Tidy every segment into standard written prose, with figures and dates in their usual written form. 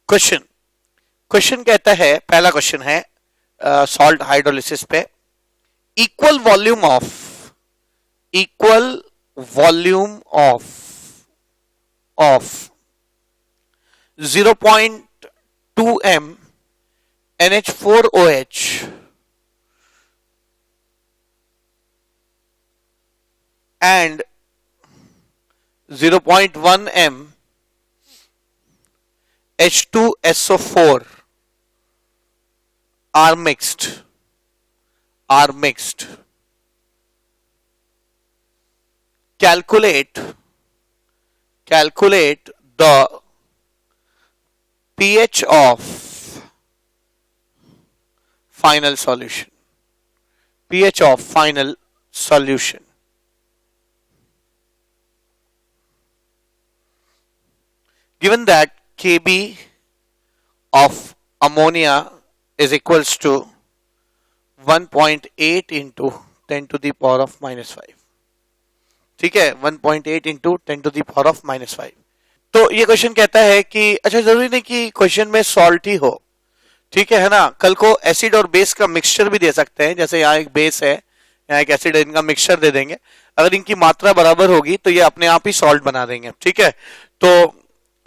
Question question कहता है, पहला क्वेश्चन है सॉल्ट हाइड्रोलिसिस पे, equal volume of 0.2 m NH4OH and 0.1 m H2SO4 are mixed. Calculate the pH of final solution. pH of final solution. Given that Kb of ammonia is equals to 1.8 into 10 to the power of minus 5. ठीक है, 1.8 into 10 to the power of minus 5. तो ये question कहता है कि अच्छा, जरूरी नहीं कि क्वेश्चन में सॉल्ट ही हो, ठीक है ना, कल को एसिड और बेस का मिक्सचर भी दे सकते हैं. जैसे यहाँ एक बेस है, यहाँ एक एसिड है, इनका मिक्सचर दे देंगे. अगर इनकी मात्रा बराबर होगी तो ये अपने आप ही सॉल्ट बना देंगे. ठीक है, तो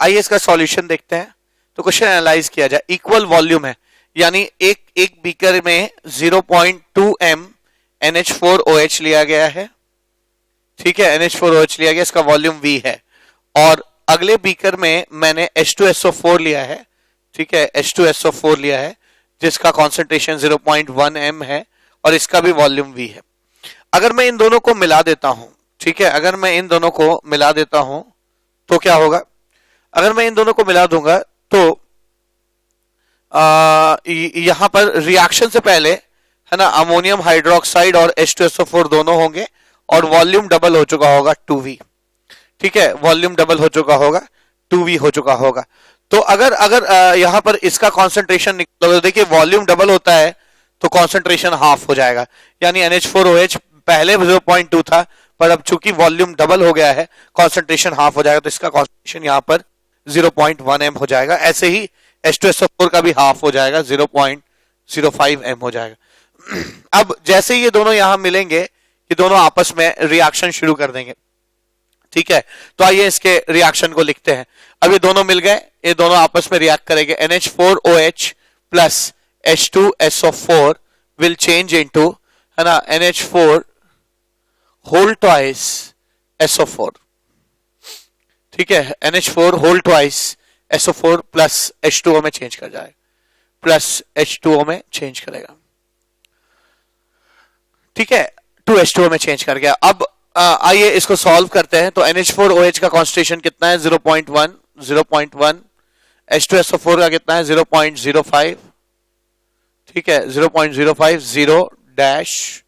आइए इसका सॉल्यूशन देखते हैं. तो क्वेश्चन एनालाइज किया जाए. इक्वल वॉल्यूम है, यानी एक बीकर में 0.2 m NH4OH लिया गया है. ठीक है, NH4OH लिया गया, इसका वॉल्यूम V है. और अगले बीकर में मैंने H2SO4 लिया है. ठीक है, H2SO4 लिया है जिसका कॉन्सेंट्रेशन 0.1 m है और इसका भी वॉल्यूम V है. अगर मैं इन दोनों को मिला देता हूं, ठीक है, अगर मैं इन दोनों को मिला देता हूं तो क्या होगा? अगर मैं इन दोनों को मिला दूंगा तो यहां पर रिएक्शन से पहले है ना, अमोनियम हाइड्रोक्साइड और H2SO4 दोनों होंगे और वॉल्यूम डबल हो चुका होगा 2V. ठीक है, वॉल्यूम डबल हो चुका होगा, 2V हो चुका होगा. तो अगर यहां पर इसका कॉन्सेंट्रेशन निकलोगे, देखिए वॉल्यूम डबल होता है तो कॉन्सेंट्रेशन हाफ हो जाएगा. यानी NH4OH पहले 0.2 था, पर अब चूंकि वॉल्यूम डबल हो गया है, कॉन्सेंट्रेशन हाफ हो जाएगा, तो इसका कॉन्सेंट्रेशन यहां पर 0.1 m हो जाएगा. ऐसे ही H2SO4 का भी हाफ हो जाएगा, 0.05 m हो जाएगा. अब जैसे ये दोनों यहां मिलेंगे, ये दोनों आपस में रिएक्शन शुरू कर देंगे. ठीक है, तो आइए इसके रिएक्शन को लिखते हैं. अब ये दोनों मिल गए, ये दोनों आपस में रिएक्ट करेंगे. NH4OH plus H2SO4 will change into, है ना, NH4 होल ट्वाइस SO4. ठीक है, NH4 whole twice SO4 plus H2O में चेंज कर जाएगा, प्लस H2O में चेंज करेगा. ठीक है, 2H2O में चेंज कर गया. अब आइए इसको सॉल्व करते हैं. तो NH4OH का कॉन्सेंट्रेशन कितना है? 0.1. H2SO4 का कितना है? 0.05. ठीक है, 0.05 0 डैश.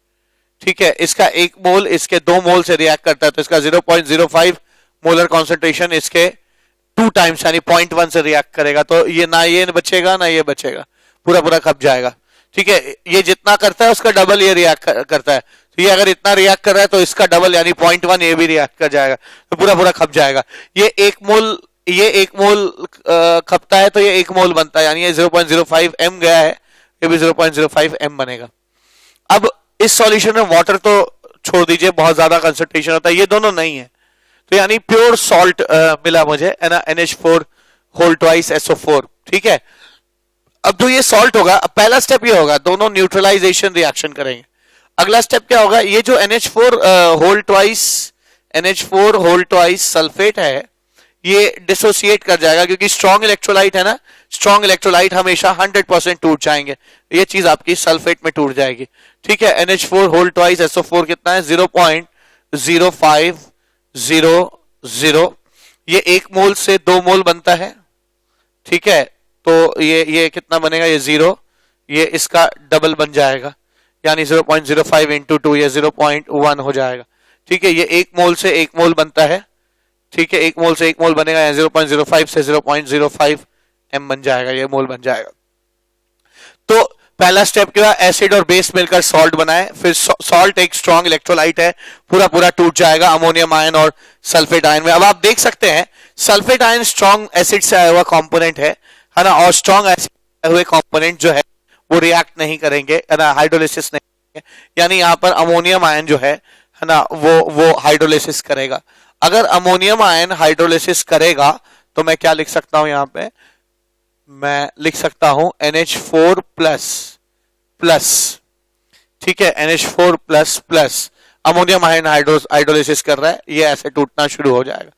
ठीक है, इसका 1 मोल इसके 2 मोल से रिएक्ट करता है, तो इसका 0.05 मोलर कॉन्सेंट्रेशन इसके 2 टाइम्स यानी 0.1 से रिएक्ट करेगा. तो ये ना ये बचेगा ना ये बचेगा, पूरा खप जाएगा. ठीक है, ये जितना करता है उसका डबल ये रिएक्ट करता है. तो ये अगर इतना रिएक्ट कर रहा है तो इसका डबल यानी 0.1 ये भी रिएक्ट कर जाएगा, तो पूरा खप जाएगा. ये 1 मोल खपता है तो ये 1 मोल बनता है, यानी ये 0.05 m गया है, ये भी 0.05 m बनेगा. अब इस सॉल्यूशन में वाटर तो छोड़ दीजिए, बहुत ज्यादा कंसंट्रेशन होता है, ये दोनों नहीं है, तो यानी प्योर सॉल्ट मिला मुझे, है ना, NH4 होल ट्वाइस SO4. ठीक है, अब जो ये सॉल्ट होगा, अब पहला स्टेप ये होगा, दोनों न्यूट्रलाइजेशन रिएक्शन करेंगे. अगला स्टेप क्या होगा? ये जो NH4 होल ट्वाइस सल्फेट है, ये डिसोसिएट कर जाएगा, क्योंकि स्ट्रॉन्ग इलेक्ट्रोलाइट है ना, स्ट्रॉन्ग इलेक्ट्रोलाइट हमेशा 100% टूट जाएंगे, ये चीज आपकी सल्फेट में टूट जाएगी. ठीक है, NH4 होल ट्वाइस SO4 कितना है? 0.0500. ये 1 मोल से 2 मोल बनता है. ठीक है, तो ये कितना बनेगा? ये 0, ये इसका डबल बन जाएगा, यानी 0.05 इंटू 2, ये 0.1 हो जाएगा. ठीक है, ये 1 मोल से 1 मोल बनता है. ठीक है, 1 मोल से 1 मोल बनेगा, या 0.05 से 0.05 m बन जाएगा, ये मोल बन जाएगा. तो पहला स्टेप क्या? एसिड और बेस मिलकर सॉल्ट बनाए. फिर सॉल्ट एक स्ट्रॉन्ग इलेक्ट्रोलाइट है, पूरा टूट जाएगा अमोनियम आयन और सल्फेट आयन में. अब आप देख सकते हैं सल्फेट आयन स्ट्रॉन्ग एसिड से आया हुआ कंपोनेंट है है ना, और स्ट्रॉन्ग एसिड हुए कंपोनेंट जो है वो रिएक्ट नहीं करेंगे, है ना, हाइड्रोलिसिस नहीं करेंगे। यानी यहाँ पर अमोनियम आयन जो है ना, वो हाइड्रोलिसिस करेगा। अगर अमोनियम आयन हाइड्रोलिसिस करेगा तो मैं क्या लिख सकता हूं, यहाँ पे मैं लिख सकता हूं NH4 प्लस प्लस, ठीक है, NH4 plus plus, ammonium ion hydrolysis कर रहा है, ये ऐसे टूटना शुरू हो जाएगा,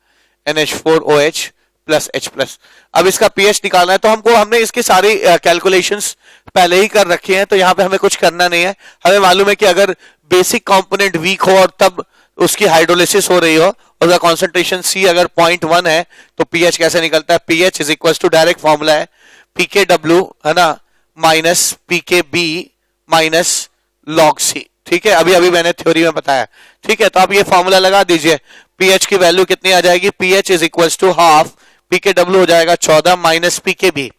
NH4OH प्लस H प्लस। अब इसका पीएच निकालना है, तो हमने इसकी सारी कैलकुलेशंस पहले ही कर रखी हैं, तो यहाँ पे हमें कुछ करना नहीं है। हमें मालूम है कि अगर बेसिक कंपोनेंट वीक हो और तब उसकी हाइड्रोलिसिस हो रही हो, उसका कॉन्सेंट्रेशन C अगर 0.1 है, तो पीएच कैसे निकलता है, pH is equal to, direct formula है PKW, है ना, minus PKB minus log C। ठीक है, अभी अभी मैंने थ्योरी में बताया। ठीक है, तो आप ये फॉर्मूला लगा दीजिए, पीएच की वैल्यू कितनी आ जाएगी, pH is equal to half PKW हो जाएगा 14 माइनस PKB।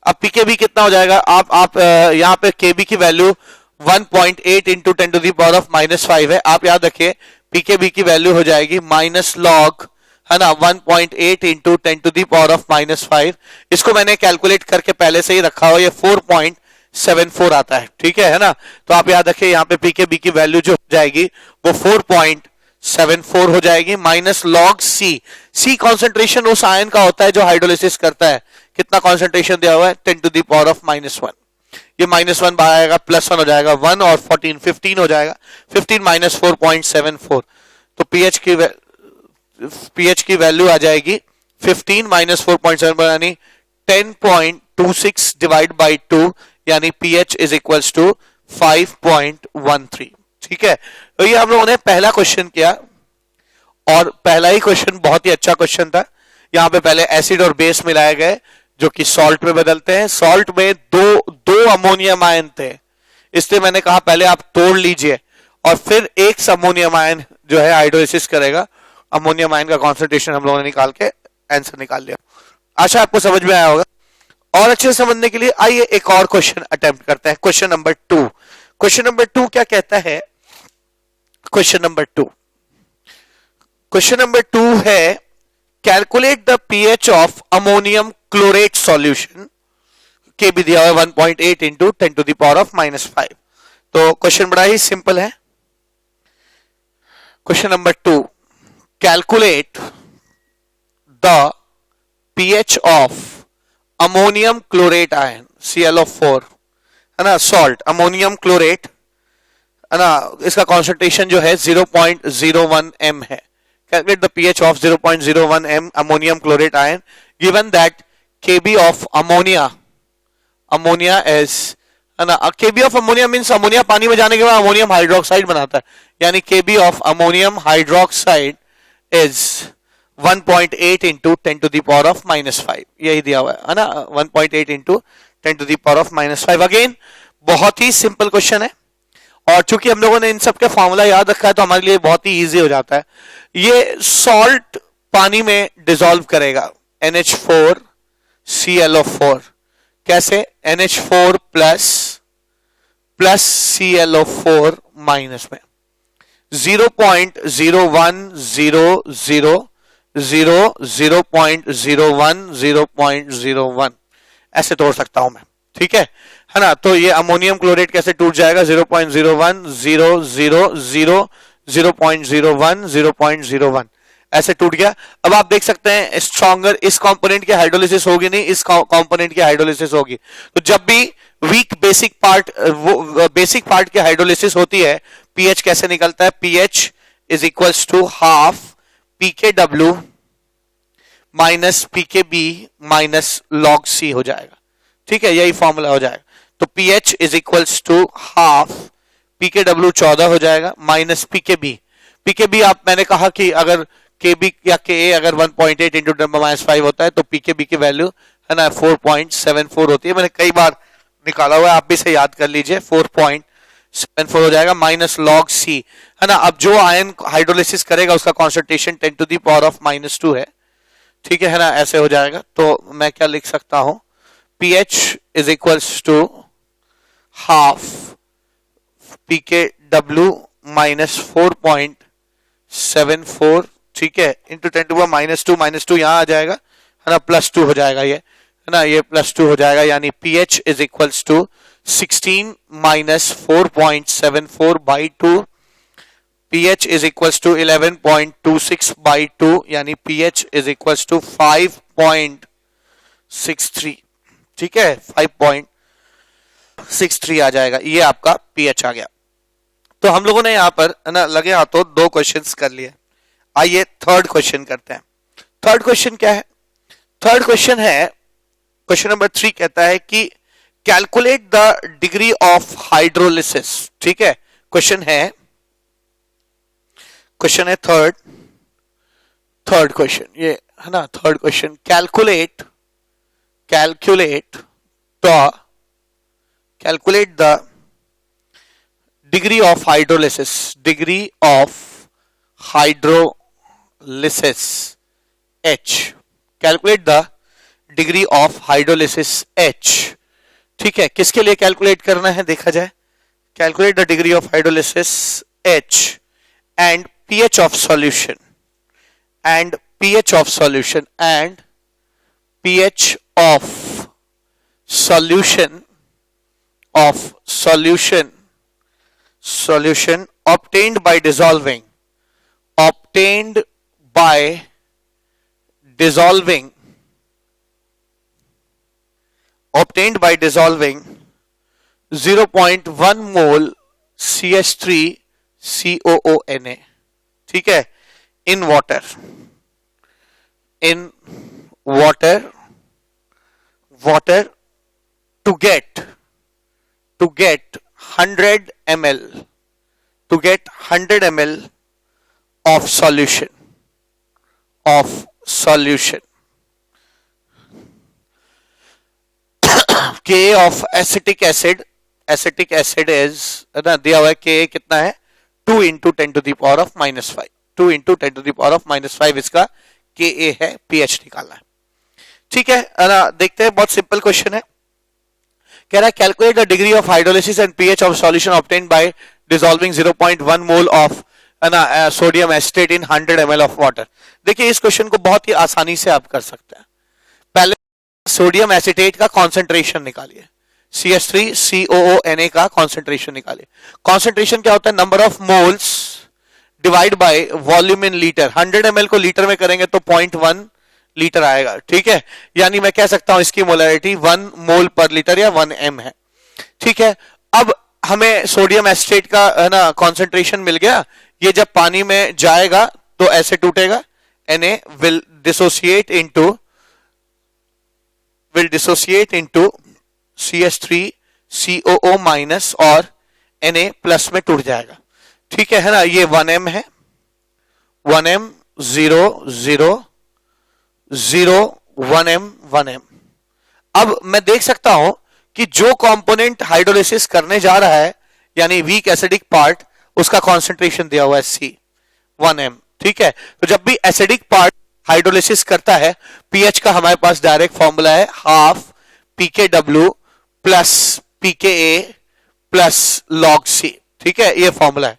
अब PKB कितना हो जाएगा, आप यहाँ पे KB की value 1.8 into 10 to the power of -5 है। आप याद रखिए PKB की वैल्यू हो जाएगी माइनस लॉग, है ना, 1.8 into 10 to the power of -5। इसको मैंने कैलकुलेट करके पहले से ही रखा हो, ये 4.74 आता है। ठीक है ना, तो आप याद रखिए यहाँ पे PKB की वैल्यू जो हो जाएगी वो 4.74 हो जाएगी, माइनस लॉग C कॉन्सेंट्रेशन उस आयन का होता है जो हाइड्रोलिसिस करता है। कितना कॉन्सेंट्रेशन दिया हुआ है, 10 टू दी पावर ऑफ -1। ये -1 बाहर आएगा, +1 हो जाएगा, 1 और 14 15 हो जाएगा, 15 माइनस 4.74, तो पीएच की वैल्यू आ जाएगी 15 माइनस 4.74 यानी 10.26 डिवाइड बाई 2, यानी पीएच इज इक्वल्स टू 5.13। ठीक है, तो ये हम लोगों ने पहला क्वेश्चन किया, और पहला ही क्वेश्चन बहुत ही अच्छा क्वेश्चन था। यहाँ पे पहले एसिड और बेस मिलाए गए जो कि सॉल्ट में बदलते हैं। सॉल्ट में दो अमोनियम आयन थे, इसलिए मैंने कहा पहले आप तोड़ लीजिए और फिर एक अमोनियम आयन जो है हाइड्रोलिसिस करेगा। अमोनियम आयन का कॉन्सेंट्रेशन हम लोगों ने निकाल के आंसर निकाल लिया। आशा आपको समझ में आया होगा। और अच्छे से समझने के लिए आइए एक और क्वेश्चन अटेम्प्ट करते हैं। Question number 2। क्वेश्चन नंबर 2 क्या कहता है, क्वेश्चन नंबर 2 है calculate the pH of ammonium chlorate solution, के भी दिया हुआ है 1.8 into 10 to the power of -5। तो क्वेश्चन बड़ा ही सिंपल है। Question number 2, calculate the pH of ammonium chlorate आयन ClO4, है ना, सॉल्ट अमोनियम क्लोरेट, है ना, इसका कॉन्सेंट्रेशन जो है 0.01 m है। Calculate the pH of 0.01 m ammonium chlorate ion given that Kb of ammonia is, है ना, Kb of ammonia means ammonia पानी में जाने के बाद अमोनियम हाइड्रोक्साइड बनाता है, यानी Kb of ammonium hydroxide is 1.8 into 10 to the power of -5, यही दिया हुआ है ना, 1.8 into 10 to the power of -5। Again बहुत ही सिंपल क्वेश्चन है, और चूंकि हम लोगों ने इन सब के फॉर्मूला याद रखा है तो हमारे लिए बहुत ही इजी हो जाता है। ये सॉल्ट पानी में डिसॉल्व करेगा NH4 ClO4, कैसे, NH4 प्लस ClO4 माइनस में 0.01 ऐसे तोड़ सकता हूं मैं। ठीक है ना, तो ये अमोनियम क्लोरेट कैसे टूट जाएगा, 0.01 ऐसे टूट गया। अब आप देख सकते हैं स्ट्रॉन्गर, इस कंपोनेंट की हाइड्रोलिसिस होगी नहीं, इस कंपोनेंट की हाइड्रोलिसिस होगी। तो जब भी वीक बेसिक पार्ट की हाइड्रोलिसिस होती है, पीएच कैसे निकलता है, pH is equals to half PKW minus PKB minus log C हो जाएगा। ठीक है, यही फॉर्मूला हो जाएगा। तो pH is equals to half PKW 14 हो जाएगा माइनस PKB आप, मैंने कहा कि अगर KB या KA अगर 1.8 इंटू 10⁻5 होता है तो PKB की वैल्यू, है ना, 4.74 होती है। मैंने कई बार निकाला हुआ है, आप भी से याद कर लीजिए, 4.74 हो जाएगा माइनस log C, है ना। अब जो आयन हाइड्रोलिसिस करेगा उसका concentration 10 to the power of -2 है। ठीक है ना, ऐसे हो जाएगा। तो मैं क्या लिख सकता हूं, pH is equals to half PKW minus 4.74, ठीक है, इंटू 10 टू -2 यहां आ जाएगा, है ना, +2 हो जाएगा ये, है ना, ये +2 हो जाएगा, यानी pH is equals to 16 minus 4.74 by 2, pH is equals to 11.26 by 2, यानी pH इज इक्वल्स टू 5.63, ठीक है, 5.63 आ जाएगा, ये आपका pH आ गया। तो हम लोगों ने यहां पर है ना लगे हाथों 2 क्वेश्चंस कर लिए। आइए थर्ड क्वेश्चन करते हैं। थर्ड क्वेश्चन क्या है? थर्ड क्वेश्चन है, क्वेश्चन नंबर 3 कहता है कि calculate the degree of hydrolysis, ठीक है, क्वेश्चन है थर्ड क्वेश्चन, ये है ना third question, calculate the degree of hydrolysis H, calculate the degree of hydrolysis H, ठीक है, किसके लिए कैलकुलेट करना है देखा जाए, calculate the degree of hydrolysis H and pH of solution obtained by dissolving 0.1 mole CH3COONA, ठीक है, in water to get 100 ml of solution Ka of acetic acid is ना दिया हुआ है, Ka कितना है 2 into 10 to the power of -5, 2 into 10 to the power of -5 इसका Ka है, pH निकालना है, ठीक है ना। देखते हैं, बहुत सिंपल क्वेश्चन है, कह रहा है calculate the degree of hydrolysis and pH of solution obtained by dissolving 0.1 mole of sodium acetate in 100 ml of water. देखिए इस क्वेश्चन को बहुत ही आसानी से आप कर सकते हैं। पहले सोडियम एसिटेट का कॉन्सेंट्रेशन निकालिए, CH3COONA का कॉन्सेंट्रेशन निकालिए। कॉन्सेंट्रेशन क्या होता है? Number of moles divide by volume in litre. 100 ml को लीटर में करेंगे तो 0.1 लीटर आएगा, ठीक है, यानी मैं कह सकता हूं इसकी मोलैरिटी 1 मोल पर लीटर या 1 m है, ठीक है। अब हमें सोडियम एसिटेट का है ना कॉन्सेंट्रेशन मिल गया, ये जब पानी में जाएगा तो ऐसे टूटेगा, Na will dissociate into CH3COO minus और Na प्लस में टूट जाएगा, ठीक है ना। ये 1 m है, 1 m 0 0 0 1 m 1 m। अब मैं देख सकता हूं कि जो कंपोनेंट हाइड्रोलिसिस करने जा रहा है यानी वीक एसिडिक पार्ट, उसका कॉन्सेंट्रेशन दिया हुआ है C 1 m, ठीक है। तो जब भी एसिडिक पार्ट हाइड्रोलिसिस करता है, पीएच का हमारे पास डायरेक्ट फॉर्मूला है half pKw plus pKa plus log C, ठीक है, ये फॉर्मूला है,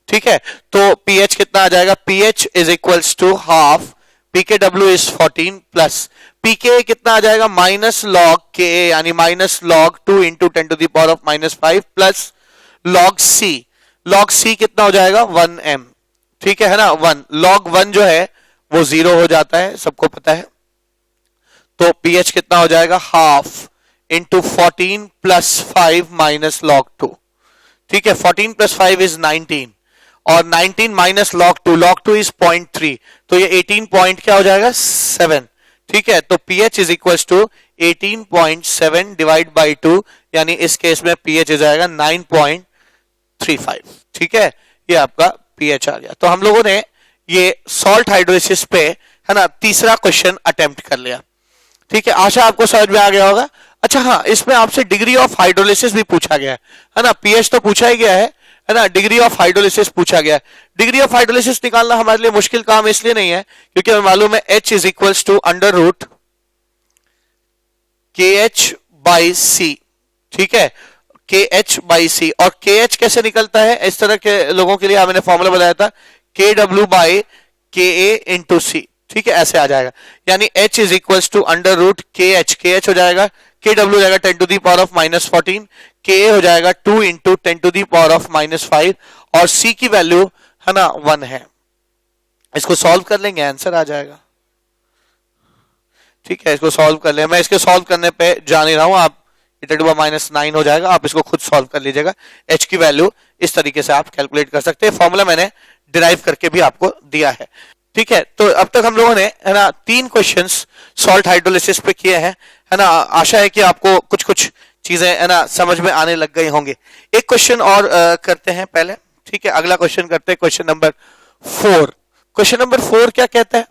ठीक है। तो पीएच कितना आ जाएगा? pH is equals to half pKw is 14 plus pKa कितना आ जाएगा? माइनस log Ka, यानी minus log 2 into 10 to the power of -5 plus log C। log C कितना हो जाएगा? 1 m, ठीक है ना, 1 log 1 जो है वो 0 हो जाता है, सबको पता है। तो pH कितना हो जाएगा? Half into 14 plus 5 minus log 2, ठीक है। 14 प्लस 5 इज 19 और 19 माइनस log 2 इज 0.3, तो ये 18 पॉइंट क्या हो जाएगा? 7, ठीक है। तो pH is equals to 18.7 divide by 2, यानी इस केस में pH हो जाएगा 9.35, ठीक है, ये आपका pH आ गया। तो हम लोगों ने ये सॉल्ट हाइड्रोलिसिस पे है ना तीसरा क्वेश्चन अटेम्प्ट कर लिया, ठीक है। आशा आपको समझ में आ गया होगा। अच्छा हाँ, इसमें आपसे डिग्री ऑफ हाइड्रोलिसिस भी पूछा गया है ना, pH तो पूछा ही गया है ना, डिग्री ऑफ हाइड्रोलिसिस पूछा गया है। डिग्री ऑफ हाइड्रोलिसिस निकालना हमारे लिए मुश्किल काम इसलिए नहीं है क्योंकि हमें मालूम है H is equals to under root KH by C, ठीक है, KH बाई C। और KH कैसे निकलता है? इस तरह के लोगों के लिए हमने फॉर्मूला बताया था KW by KA into C, ठीक है, ऐसे आ जाएगा, यानी H is equals to under root K H हो जाएगा, के डब्ल्यू हो जाएगा 10 टू दी पावर ऑफ -14, के हो जाएगा 2 into 10 to the power of -5, और C की वैल्यू है ना 1 है। इसको सॉल्व कर लेंगे, आंसर आ जाएगा। ठीक है, इसको सॉल्व कर ले, मैं इसके सॉल्व करने पे जा नहीं रहा हूं, आप -9 हो जाएगा, आप इसको खुद सॉल्व कर लीजिएगा। H की वैल्यू इस तरीके से आप कैलकुलेट कर सकते हैं, फॉर्मूला मैंने डिराइव करके भी आपको दिया है। ठीक है, तो अब तक हम लोगों ने है ना 3 क्वेश्चंस सॉल्ट हाइड्रोलिसिस पे किए हैं, है ना। आशा है कि आपको कुछ कुछ चीजें है ना समझ में आने लग गई होंगे। एक क्वेश्चन और करते हैं पहले, ठीक है, अगला क्वेश्चन करते हैं, क्वेश्चन नंबर 4। क्वेश्चन नंबर 4 क्या कहता है?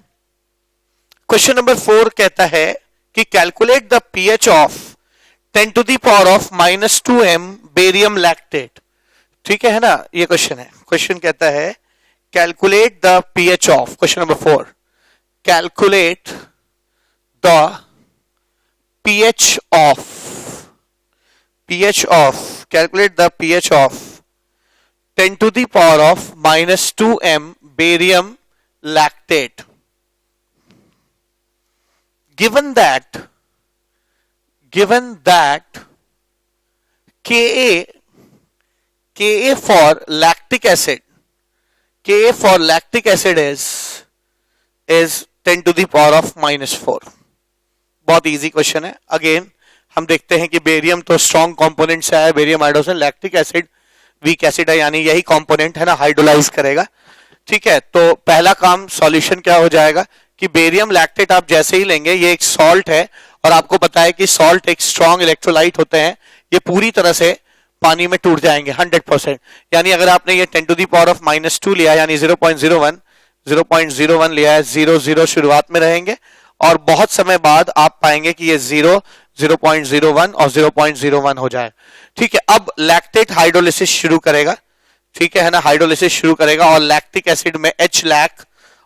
क्वेश्चन नंबर 4 कहता है कि calculate the pH of 10 to the power of -2m barium lactate. ठीक है ना, ये क्वेश्चन है। क्वेश्चन कहता है calculate the pH of, question number 4, calculate the pH of calculate the pH of 10 to the power of -2m barium lactate. Given that Ka for lactic acid is 10 to the power of -4. बहुत easy question है। Again हम देखते हैं कि barium तो strong component से आया, barium hydrogen, lactic acid weak acid है, यानी यही कंपोनेंट है ना हाइड्रोलाइज करेगा। ठीक है, तो पहला काम सॉल्यूशन क्या हो जाएगा कि बेरियम लैक्टेट आप जैसे ही लेंगे, ये एक सॉल्ट है और आपको पता है कि सॉल्ट एक स्ट्रॉन्ग इलेक्ट्रोलाइट होते हैं, ये पूरी तरह से पानी में टूट जाएंगे 100%। यानी अगर आपने ये 10 टू दी पावर ऑफ -2 लिया, यानी 0.01 लिया है, 0 शुरुआत में रहेंगे और बहुत समय बाद आप पाएंगे कि ये 0.01 और 0.01 हो जाए। ठीक है, अब लैक्टेट हाइड्रोलिसिस शुरू करेगा, ठीक है ना, हाइड्रोलिसिस शुरू करेगा और लैक्टिक एसिड में H लैक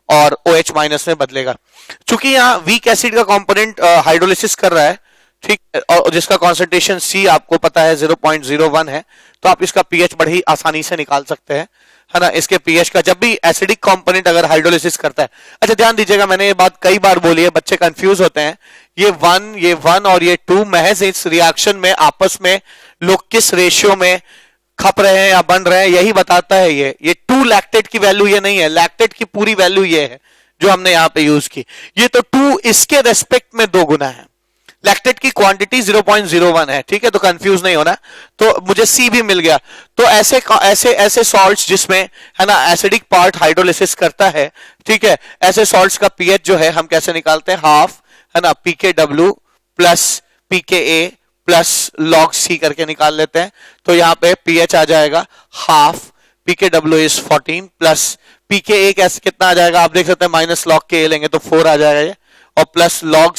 और OH माइनस में बदलेगा। चूंकि यहाँ वीक एसिड का कंपोनेंट हाइड्रोलिसिस कर रहा है, ठीक है, और जिसका कॉन्सेंट्रेशन C आपको पता है 0.01 है, तो आप इसका पीएच बड़ी ही आसानी से निकाल सकते हैं, है ना। इसके पीएच का जब भी एसिडिक कंपोनेंट अगर हाइड्रोलिसिस करता है, अच्छा ध्यान दीजिएगा, मैंने ये बात कई बार बोली है, बच्चे कंफ्यूज होते हैं, ये 1 और ये 2 महज इस रिएक्शन में आपस में लोग किस रेशियो में खप रहे हैं या बन रहे हैं यही बताता है। ये 2 लैक्टेट की वैल्यू ये नहीं है, लैक्टेट की पूरी वैल्यू ये है जो हमने यहां पे यूज की। ये तो 2 इसके रेस्पेक्ट में 2 गुना है, लैक्टेट की क्वांटिटी 0.01 है, ठीक है, तो कंफ्यूज नहीं होना। तो मुझे C भी मिल गया। तो ऐसे सॉल्ट्स जिसमें है ना एसिडिक पार्ट हाइड्रोलिसिस करता है, ठीक है, ऐसे सॉल्ट्स का पीएच जो है हम कैसे निकालते हैं, हाफ है ना pKw plus pKa plus log C करके निकाल लेते हैं। तो यहाँ पे pH आ जाएगा half, pKw is 14 plus pKa कैसे कितना आ जाएगा, आप देख सकते हैं माइनस log Ka लेंगे तो 4 आ जाएगा ये, और प्लस log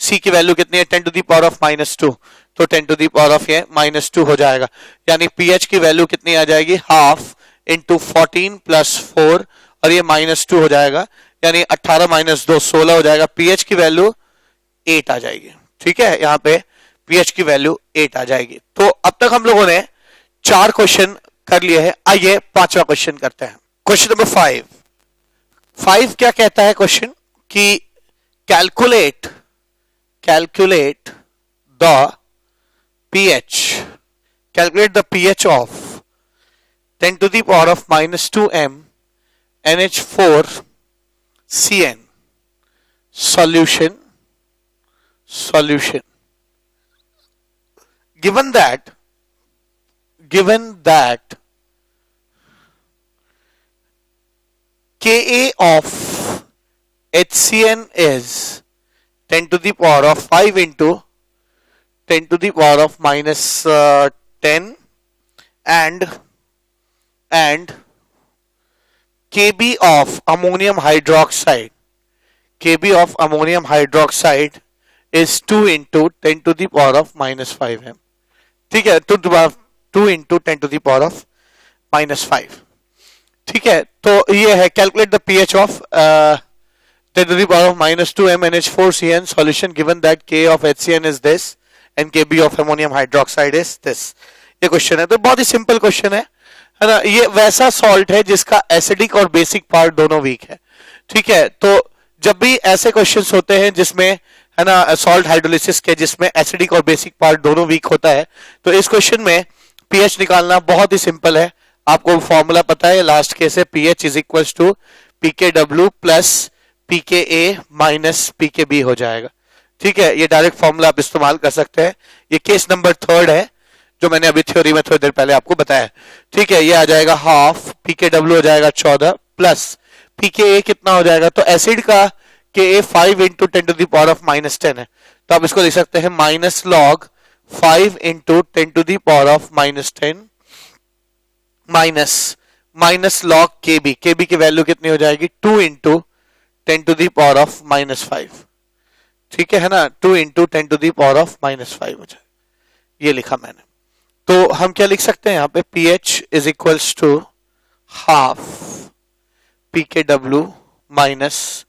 C की वैल्यू कितनी है 10 टू दी पावर ऑफ -2, तो 10 टू दी पावर ऑफ ये -2 हो जाएगा। यानी pH की वैल्यू कितनी आ जाएगी, हाफ इंटू 14 प्लस 4 और ये -2 हो जाएगा, यानी 18 - 2 16 हो जाएगा। pH की वैल्यू 8 आ जाएगी। ठीक है, यहाँ पे pH की वैल्यू 8 आ जाएगी। तो अब तक हम लोगों ने 4 क्वेश्चन कर लिए हैं। आइए 5वां क्वेश्चन करते हैं, क्वेश्चन नंबर 5 क्या कहता है क्वेश्चन कि calculate the pH of 10 to the power of -2m NH4CN solution. Given that Ka of HCN is 10 to the power of 5 into 10 to the power of -10 and Kb of ammonium hydroxide is 2 into 10 to the power of -5m. ठीक है, 2 into 10 to the power of -5। ठीक है, तो ये है calculate the pH of 10 to the power of -2m NH4CN solution given that K of HCN is this and Kb of ammonium hydroxide is this। ये question है, तो बहुत ही simple question है ना। ये वैसा सॉल्ट है जिसका एसिडिक और बेसिक पार्ट दोनों वीक है। ठीक है, तो जब भी ऐसे क्वेश्चंस होते हैं जिसमें है ना सॉल्ट हाइड्रोलिसिस के, जिसमें एसिडिक और बेसिक पार्ट दोनों वीक होता है, तो इस क्वेश्चन में पीएच निकालना बहुत ही सिंपल है। आपको फॉर्मूला पता है, लास्ट केस है पीएच इज इक्वल टू पीकेडब्ल्यू प्लस पीकेए माइनस पीकेबी हो जाएगा। ठीक है, ये डायरेक्ट फॉर्मूला आप इस्तेमाल कर सकते हैं। ये केस नंबर 3 है जो मैंने अभी थ्योरी में थोड़ी देर पहले आपको बताया। ठीक है, ये आ जाएगा हाफ पीकेडब्ल्यू हो जाएगा 14 प्लस पीकेए कितना हो जाएगा, तो एसिड का K 5 into 10 to the power of -10 है, तो आप इसको लिख सकते हैं minus log 5 into 10 to the power of -10 minus log Kb, Kb की वैल्यू कितनी हो जाएगी 2 into 10 to the power of -5। ठीक है ना, 2 into 10 to the power of -5 हो जाए, ये लिखा मैंने। तो हम क्या लिख सकते हैं यहाँ पे, pH is equals to half पीकेडब्ल्यू minus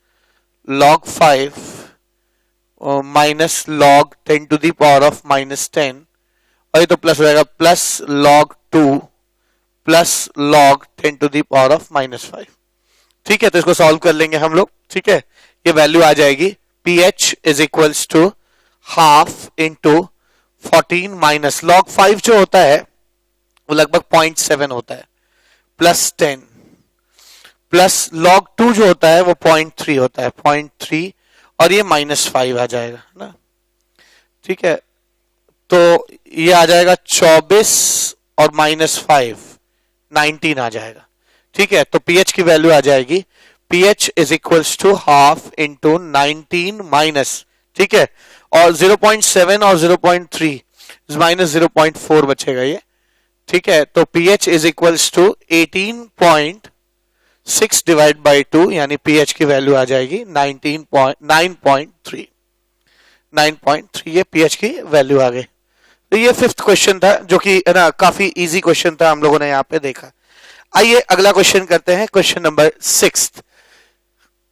log 5 minus log 10 to the power of -10, और ये तो प्लस हो जाएगा plus log 2 plus log 10 to the power of -5। ठीक है, तो इसको सॉल्व कर लेंगे हम लोग। ठीक है, ये वैल्यू आ जाएगी pH is equals to half into 14 minus log 5 जो होता है वो लगभग 0.7 होता है, प्लस 10 प्लस log 2 जो होता है वो 0.3 होता है, 0.3, और ये -5 आ जाएगा ना। ठीक है, तो ये आ जाएगा 24 और -5 19 आ जाएगा। ठीक है, तो pH की वैल्यू आ जाएगी pH is equals to half into 19 minus, ठीक है, और 0.7 और 0.3 माइनस 0.4 बचेगा ये। ठीक है, तो pH is equals to 18.6 divide by 2, यानी pH की वैल्यू आ जाएगी 9.3, ये pH की वैल्यू आ गई। तो ये 5th क्वेश्चन था जो कि है ना काफी इजी क्वेश्चन था, हम लोगों ने यहाँ पे देखा। आइए अगला क्वेश्चन करते हैं, क्वेश्चन नंबर 6।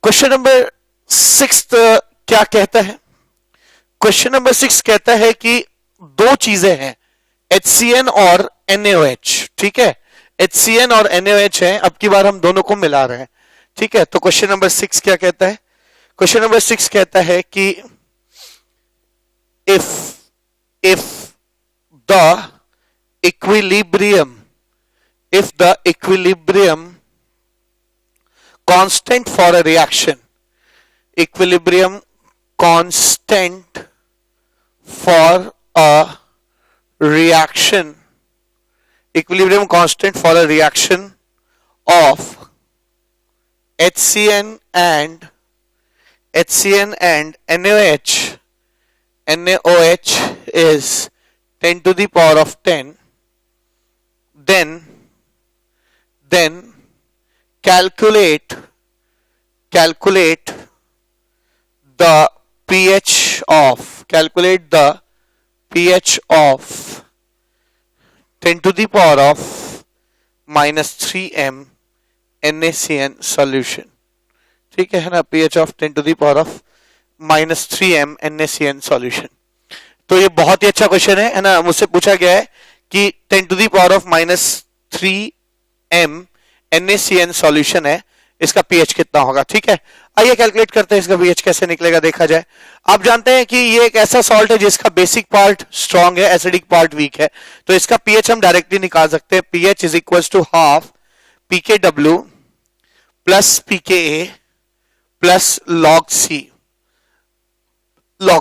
क्वेश्चन नंबर 6 क्या कहता है? क्वेश्चन नंबर 6 कहता है कि दो चीजें हैं, HCN और NaOH। ठीक है, HCN और NaOH है, अब की बार हम दोनों को मिला रहे हैं। ठीक है, तो क्वेश्चन नंबर 6 क्या कहता है? क्वेश्चन नंबर 6 कहता है कि if the equilibrium constant for a reaction, equilibrium constant for a reaction of HCN and NaOH is 10 to the power of 10, then calculate the pH of 10 to the power of -3m NaCN solution। ठीक है ना, pH of 10 to the power of -3m NaCN solution। तो ये बहुत ही अच्छा question है ना, मुझसे पूछा गया है कि 10 to the power of -3m NaCN solution है, इसका pH कितना होगा। ठीक है, आइए कैलकुलेट करते हैं इसका pH कैसे निकलेगा, देखा जाए। आप जानते हैं कि ये एक ऐसा सॉल्ट है जिसका बेसिक पार्ट स्ट्रॉन्ग है, एसिडिक पार्ट वीक है, तो इसका pH हम डायरेक्टली निकाल सकते हैं। pH is equal to half pKw plus pKa plus log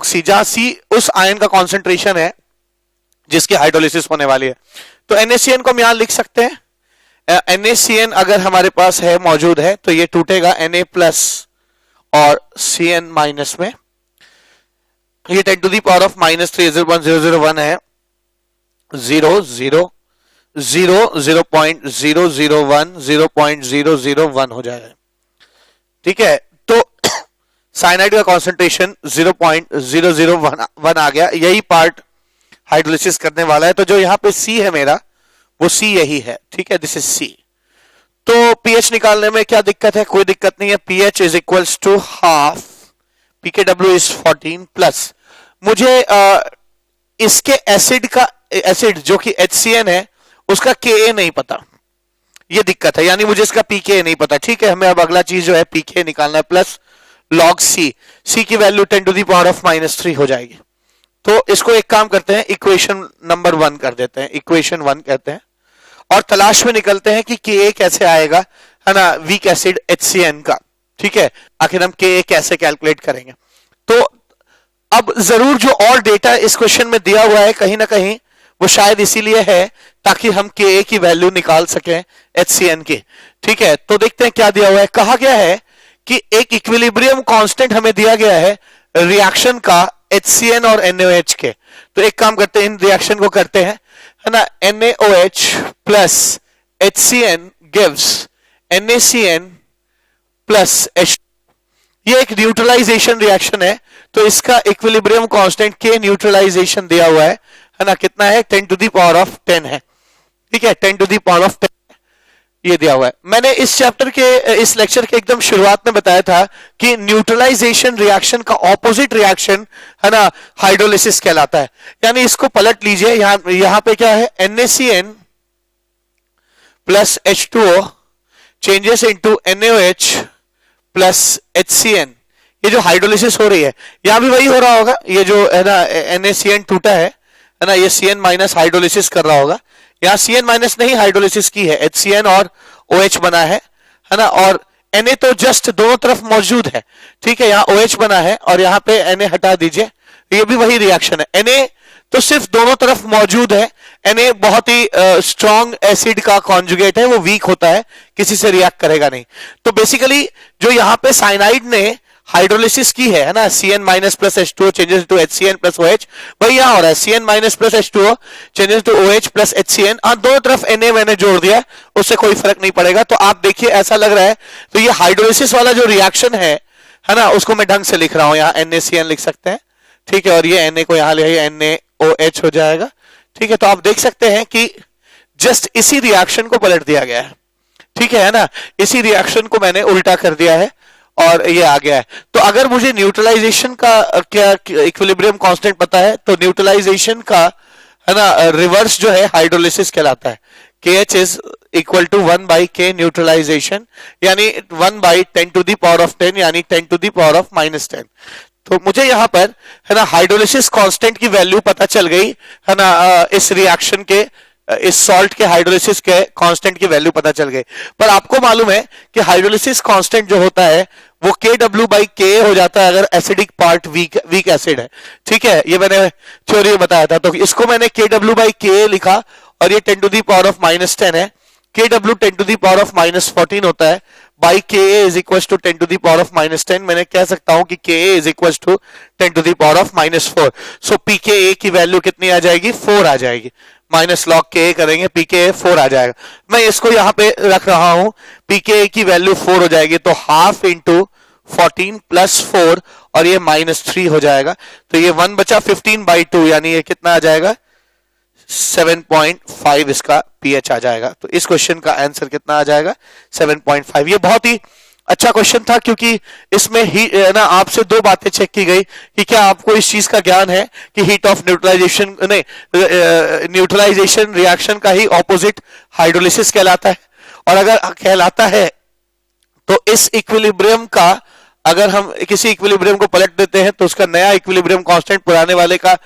C, जहां C उस आयन का कॉन्सेंट्रेशन है जिसकी हाइड्रोलिसिस होने वाली है। तो NaCN को हम यहां लिख सकते हैं। NaCN अगर हमारे पास है, मौजूद है, तो ये टूटेगा Na प्लस और Cn माइनस में। ये 10 टू दी पावर ऑफ -3 0.001 है, 0.001 हो जाएगा। ठीक है, तो साइनाइड का कॉन्सेंट्रेशन 0.001 आ गया, यही पार्ट हाइड्रोलिसिस करने वाला है। तो जो यहाँ पे C है मेरा, वो C यही है। ठीक है, दिस इज C। तो pH निकालने में क्या दिक्कत है? कोई दिक्कत नहीं है। pH is equals to half pKw is 14 plus, मुझे इसके एसिड जो कि HCN है उसका Ka नहीं पता, ये दिक्कत है, यानी मुझे इसका pK नहीं पता। ठीक है, हमें अब अगला चीज जो है pK निकालना है, प्लस log c की value 10 to the power of -3 हो जाएगी। तो इसको एक काम करते हैं, इक्वेशन नंबर 1 कर देते हैं, इक्वेशन 1 कहते हैं, और तलाश में निकलते हैं कि Ka कैसे आएगा, है ना, वीक एसिड HCN का। ठीक है, आखिर हम Ka कैसे कैलकुलेट करेंगे। तो अब जरूर जो और डेटा इस क्वेश्चन में दिया हुआ है कहीं ना कहीं वो शायद इसीलिए है ताकि हम Ka की वैल्यू निकाल सकें HCN की। ठीक है, तो देखते हैं क्या दिया हुआ है। कहा गया है कि एक इक्विलिब्रियम कांस्टेंट हमें दिया गया है रिएक्शन का HCN और NaOH के। तो एक काम करते हैं, इन रिएक्शन को करते हैं, है ना, NaOH plus HCN gives NaCN plus H। ये एक न्यूट्रलाइजेशन रिएक्शन है, तो इसका इक्विलिब्रियम कांस्टेंट के न्यूट्रलाइजेशन दिया हुआ है ना, कितना है, 10 टू द पावर ऑफ 10 है। ठीक है, 10 टू द पावर ऑफ 10 ये दिया हुआ है। मैंने इस चैप्टर के, इस लेक्चर के एकदम शुरुआत में बताया था कि न्यूट्रलाइजेशन रिएक्शन का ऑपोजिट रिएक्शन, है ना, हाइड्रोलिसिस कहलाता है। यानी इसको पलट लीजिए, यहां पे क्या है, NaCN plus H2O changes into NaOH plus HCN। ये जो हाइड्रोलिसिस हो रही है, यहां भी वही हो रहा होगा, ये जो है ना NaCN टूटा है ना, ये CN माइनस हाइड्रोलिसिस कर रहा होगा। यहाँ CN माइनस नहीं हाइड्रोलिसिस की है, HCN और OH बना है ना, और Na तो जस्ट दोनों तरफ मौजूद है। ठीक है, यहाँ OH बना है और यहाँ पे Na हटा दीजिए, ये भी वही रिएक्शन है। Na तो सिर्फ दोनों तरफ मौजूद है। Na बहुत ही स्ट्रॉन्ग एसिड का कॉन्जुगेट है, वो वीक होता है, किसी से रिएक्ट करेगा नहीं। तो बेसिकली जो यहाँ पे साइनाइड ने हाइड्रोलिसिस की है ना, CN minus plus H2O changes to HCN plus OH, वही यहां हो रहा है, CN minus plus H2O changes to OH plus HCN। दोनों तरफ Na मैंने जोड़ दिया, उससे कोई फर्क नहीं पड़ेगा। तो आप देखिए ऐसा लग रहा है, तो ये हाइड्रोलिसिस वाला जो रिएक्शन है ना, उसको मैं ढंग से लिख रहा हूं, यहाँ NaCN लिख सकते हैं। ठीक है, और ये Na को यहां ले NaOH हो जाएगा। ठीक है, तो आप देख सकते हैं कि जस्ट इसी रिएक्शन को पलट दिया गया है। ठीक है ना, इसी रिएक्शन को मैंने उल्टा कर दिया है और ये आ गया है। तो अगर मुझे न्यूट्रलाइजेशन का क्या इक्विलिब्रियम कांस्टेंट पता है, तो न्यूट्रलाइजेशन का, है ना, रिवर्स जो है हाइड्रोलिसिस कहलाता है। KH is equal to 1 by K neutralisation, यानी 1 by 10 to the power of 10, यानी 10 टू द पावर ऑफ -10। तो मुझे यहां पर, है ना, हाइड्रोलिसिस कांस्टेंट की वैल्यू पता चल गई, है ना, इस रिएक्शन के, इस सॉल्ट के हाइड्रोलिसिस के कांस्टेंट की वैल्यू पता चल गई। पर आपको मालूम है कि हाइड्रोलिसिस कांस्टेंट जो होता है वो Kw बाई K हो जाता है अगर एसिडिक पार्ट वीक एसिड है। ठीक है, ये मैंने थ्योरी में बताया था। तो इसको मैंने Kw बाई K लिखा और ये 10 टू दी पावर ऑफ -10 है। Kw 10 to the power of -14 होता है, by Ka is equal to 10 to the power of -10। मैंने कह सकता हूं कि Ka is equal to 10 to the power of -4। So Pka की वैल्यू कितनी आ जाएगी, 4 आ जाएगी। माइनस लॉग Ka करेंगे, Pka 4 आ जाएगा। मैं इसको यहां पे रख रहा हूं, Pka की वैल्यू 4 हो जाएगी, तो हाफ इंटू 14 प्लस 4 और ये -3 हो जाएगा। तो ये 1 बचा 15/2, यानी ये कितना आ जाएगा, 7.5 इसका pH आ जाएगा। तो इस क्वेश्चन का आंसर कितना आ जाएगा, 7.5। ये बहुत ही अच्छा क्वेश्चन था क्योंकि इसमें ही ना आपसे दो बातें चेक की गई कि क्या आपको इस चीज का ज्ञान है कि हीट ऑफ न्यूट्रलाइजेशन नहीं, न्यूट्रलाइजेशन रिएक्शन का ही ऑपोजिट हाइड्रोलिसिस कहलाता है। और अगर कहलाता है तो इस इक्विलिब्रियम का, अगर हम किसी इक्विलिब्रियम को पलट देते हैं तो उसका नया इक्विलिब्रियम कांस्टेंट पुराने वाले का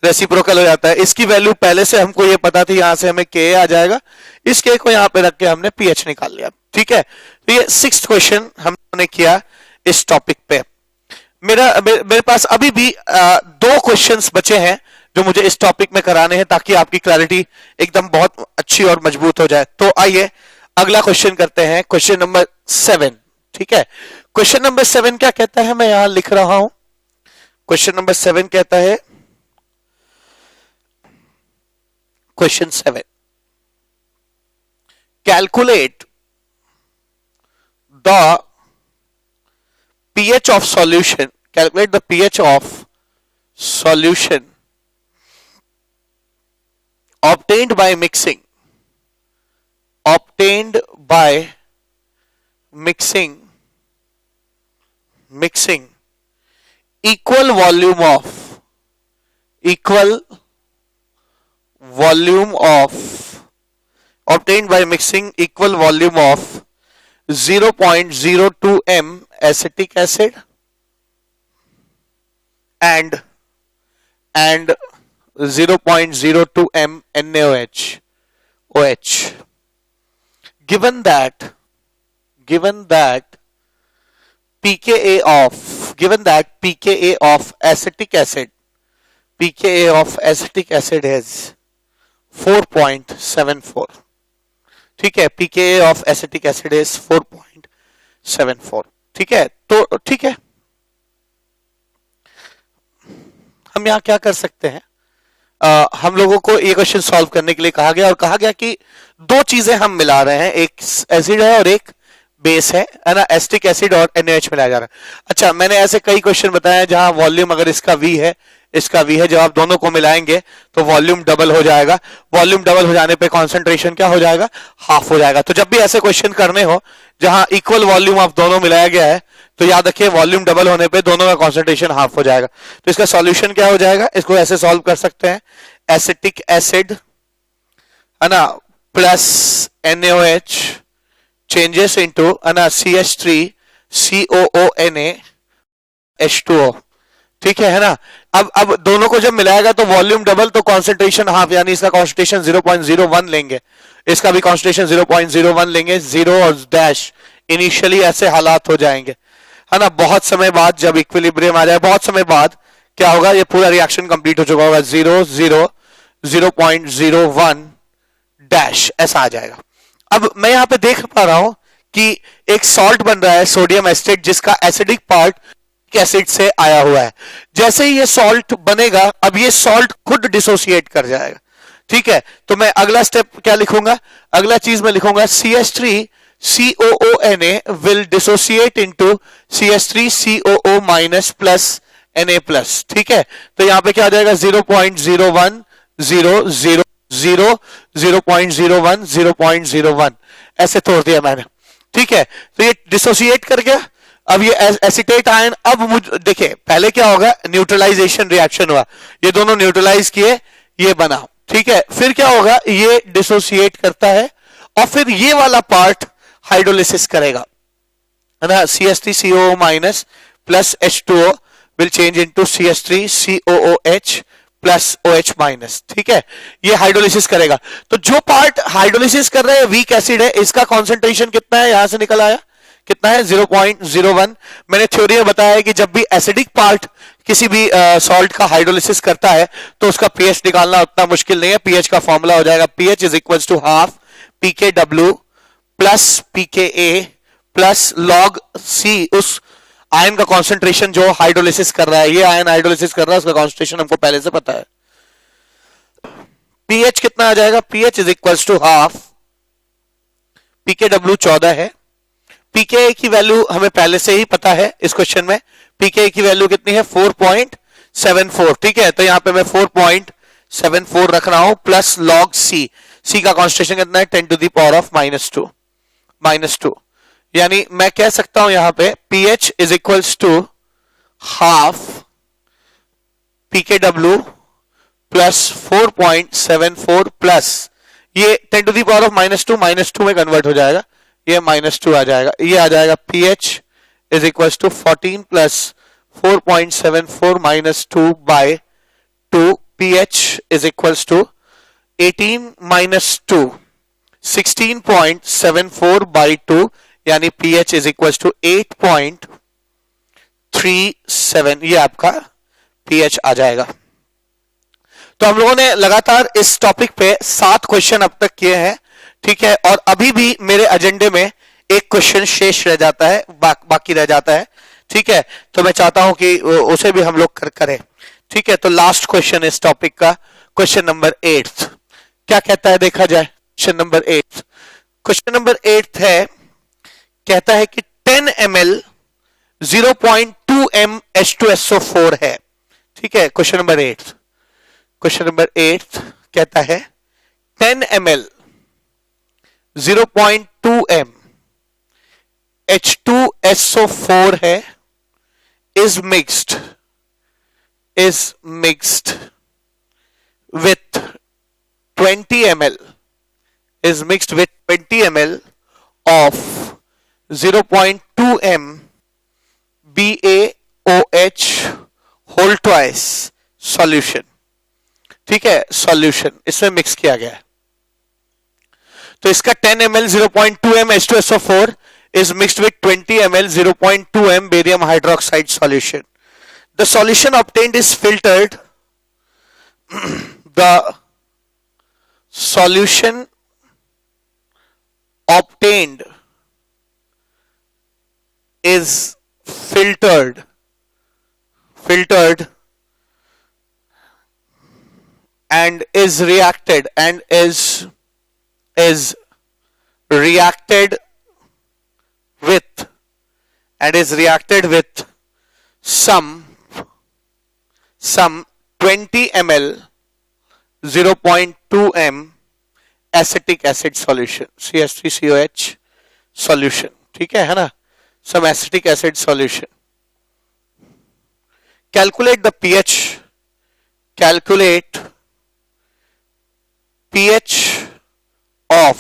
रेसिप्रोकल हो जाता है। इसकी वैल्यू पहले से हमको ये पता थी, यहां से हमें Ka आ जाएगा, इस K को यहां पे रख के हमने pH निकाल लिया। ठीक है, तो ये 6th क्वेश्चन हमने किया इस टॉपिक पे। मेरे पास अभी भी 2 क्वेश्चंस बचे हैं जो मुझे इस टॉपिक में कराने हैं ताकि आपकी क्लैरिटी एकदम बहुत अच्छी और मजबूत हो जाए। तो आइए अगला क्वेश्चन करते हैं, क्वेश्चन नंबर 7। ठीक है, क्वेश्चन नंबर 7 क्या कहता है, मैं यहां लिख रहा हूं। क्वेश्चन नंबर 7 कहता है, question 7, calculate the pH of solution, calculate the pH of solution obtained by mixing equal volume of obtained by mixing equal volume of 0.02 m acetic acid and 0.02 m NaOH. Given that pKa of acetic acid is 4.74. ठीक है, pKa of acetic acid is 4.74. ठीक है, तो ठीक है, हम यहाँ क्या कर सकते हैं, हम लोगों को ये क्वेश्चन सॉल्व करने के लिए कहा गया और कहा गया कि दो चीजें हम मिला रहे हैं, एक एसिड है और एक बेस है ना, एसिटिक एसिड और NaOH मिलाया जा रहा है। अच्छा, मैंने ऐसे कई क्वेश्चन बताए जहां वॉल्यूम अगर इसका V है, इसका V है, जब आप दोनों को मिलाएंगे तो वॉल्यूम डबल हो जाएगा। वॉल्यूम डबल हो जाने पे कॉन्सेंट्रेशन क्या हो जाएगा, हाफ हो जाएगा। तो जब भी ऐसे क्वेश्चन करने हो जहां इक्वल वॉल्यूम ऑफ दोनों मिलाया गया है, तो याद रखिए वॉल्यूम डबल होने पे दोनों का कॉन्सेंट्रेशन हाफ हो जाएगा। तो इसका सॉल्यूशन क्या हो जाएगा, इसको ऐसे सॉल्व कर सकते हैं, एसिटिक एसिड है ना plus NaOH changes into CH3 COONA H2O। ठीक है ना। अब दोनों को जब मिलाएगा तो वॉल्यूम डबल तो कॉन्सेंट्रेशन हाफ, यानी इसका कॉन्सेंट्रेशन 0.01 लेंगे, इसका भी कॉन्सेंट्रेशन 0.01 लेंगे, 0 और डैश इनिशियली ऐसे हालात हो जाएंगे है ना। बहुत समय बाद जब इक्विलिब्रियम आ जाए, बहुत समय बाद क्या होगा, ये पूरा रिएक्शन कंप्लीट हो चुका होगा, 0.01 डैश ऐसा आ जाएगा। अब मैं यहां पे देख पा रहा हूं कि एक सॉल्ट बन रहा है सोडियम एसिटेट, जिसका एसिडिक पार्ट एसिड से आया हुआ है। जैसे ही ये सॉल्ट बनेगा, अब ये सॉल्ट खुद डिसोसिएट कर जाएगा। ठीक है, तो मैं अगला स्टेप क्या लिखूंगा, अगला चीज मैं लिखूंगा CH3 COONA will dissociate into CH3 COO minus plus Na plus। ठीक है, तो यहां पे क्या आ जाएगा, 0.01 0 0 0.01 0.01 ऐसे तोड़ दिया मैंने। ठीक है, तो ये डिसोसिएट कर गया। अब ये एसिटेट आयन, अब मुझे देखिए पहले क्या होगा, न्यूट्रलाइजेशन रिएक्शन हुआ, ये दोनों न्यूट्रलाइज किए, ये बना। ठीक है, फिर क्या होगा, ये डिसोसिएट करता है और फिर ये वाला पार्ट हाइड्रोलिसिस करेगा है ना, CH3COO minus plus H2O will change into CH3 COOH plus OH minus. ठीक है, ये हाइड्रोलिसिस करेगा। तो जो पार्ट हाइड्रोलिसिस कर रहे हैं वीक एसिड है, इसका कॉन्सेंट्रेशन कितना है, यहां से निकल आया कितना है, 0.01। मैंने थ्योरी में बताया है कि जब भी एसिडिक पार्ट किसी भी सॉल्ट का हाइड्रोलिसिस करता है तो उसका पीएच निकालना उतना मुश्किल नहीं है। पीएच का फॉर्मूला हो जाएगा pH is equal to half pKw plus pKa plus log C, उस आयन का कॉन्सेंट्रेशन जो हाइड्रोलिसिस कर रहा है, ये आयन हाइड्रोलिसिस कर रहा है, उसका कॉन्सेंट्रेशन हमको पहले से पता है। पीएच कितना आ जाएगा, pH is equal to half pKw 14 है, pKa की वैल्यू हमें पहले से ही पता है इस क्वेश्चन में, pKa की वैल्यू कितनी है 4.74। ठीक है, तो यहां पे मैं 4.74 रख रहा हूं प्लस log C, C का कॉन्सेंट्रेशन कितना है 10 टू द पावर ऑफ -2, यानी मैं कह सकता हूं यहां पे pH is equals to half pKw plus 4.74 plus ये 10 टू द पावर ऑफ -2 में कन्वर्ट हो जाएगा, ये -2 आ जाएगा, ये आ जाएगा pH is equals to 14 plus 4.74 -2 by 2, pH is equals to 18 -2 16.74 by 2, यानी pH इज इक्वल्स टू 8.37, ये आपका pH आ जाएगा। तो हम लोगों ने लगातार इस टॉपिक पे 7 क्वेश्चन अब तक किए हैं। ठीक है, और अभी भी मेरे एजेंडे में एक क्वेश्चन शेष रह जाता है, बाकी रह जाता है। ठीक है, तो मैं चाहता हूं कि उसे भी हम लोग करें। ठीक है, तो लास्ट क्वेश्चन इस टॉपिक का, क्वेश्चन नंबर 8 क्या कहता है, देखा जाए। क्वेश्चन नंबर 8, क्वेश्चन नंबर 8 है, कहता है कि 10 ml 0.2 m H2SO4 है। ठीक है, क्वेश्चन नंबर 8, क्वेश्चन नंबर 8 कहता है 10 ml 0.2 m H2SO4 है, is mixed with 20 ml of 0.2 m BaOH whole twice solution, ठीक है, सॉल्यूशन इसमें मिक्स किया गया है। तो इसका 10 ml 0.2 m H2SO4 is mixed with 20 ml 0.2 m barium hydroxide solution. The solution obtained is filtered. The solution obtained is filtered and is reacted with some 20 ml 0.2 m acetic acid solution, CH3COH solution, ठीक है ना, some acetic acid solution. Calculate the pH of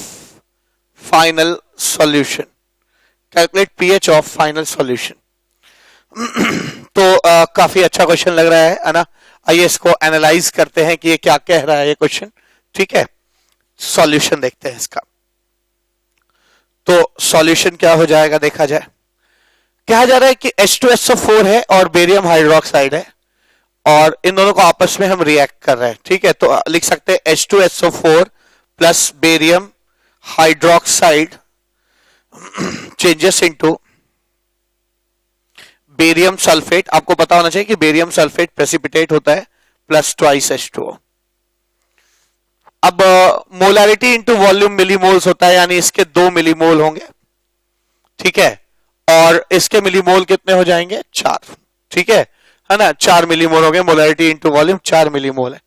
final solution. Calculate pH of final solution. तो काफी अच्छा question लग रहा है ना। आइए इसको एनालाइज करते हैं कि ये क्या कह रहा है ये क्वेश्चन, ठीक है। सॉल्यूशन देखते हैं इसका। तो सॉल्यूशन क्या हो जाएगा देखा जाए। कहा जा रहा है कि H2SO4 है और बेरियम हाइड्रोक्साइड है और इन दोनों को आपस में हम रिएक्ट कर रहे हैं, ठीक है। तो लिख सकते हैं H2SO4 plus barium hydroxide changes into barium sulphate. आपको पता होना चाहिए कि बेरियम सल्फेट प्रेसिपिटेट होता है प्लस ट्वाइस H2O। अब मोलारिटी इंटू वॉल्यूम मिलीमोल्स होता है, यानी इसके 2 मिलीमोल होंगे, ठीक है, और इसके मिलीमोल कितने हो जाएंगे 4, ठीक है ना, 4 मिलीमोल हो गए। मोलारिटी इंटू वॉल्यूम 4 मिलीमोल है।